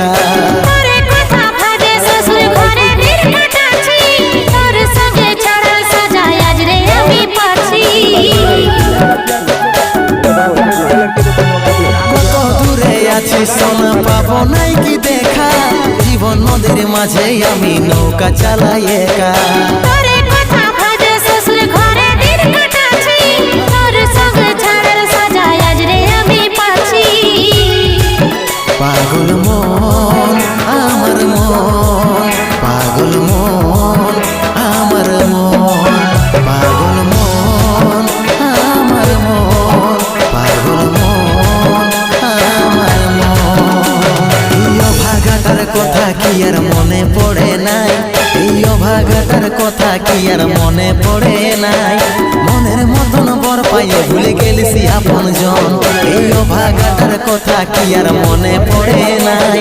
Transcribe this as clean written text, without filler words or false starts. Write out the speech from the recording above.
একা। কত দূরে আছি সোনা, পাবো নাই কি দেখা, জীবন নদীর মাঝে আমি নৌকা চালাই একা। পাগল মন আমার মন, পাগল মন আমার মন, পাগল মন আমার মন, পাগল মন আমার মন। এই অভাগাটার কথা কি আর মনে পড়ে নাই, এই অভাগাটার কথা কি আর মনে পড়ে নাই। মনের মতন বর পাইয়ে ভুলে গেলিস আপন জন, এই অভাগাটার কথা কি আর মনে পড়ে নাই।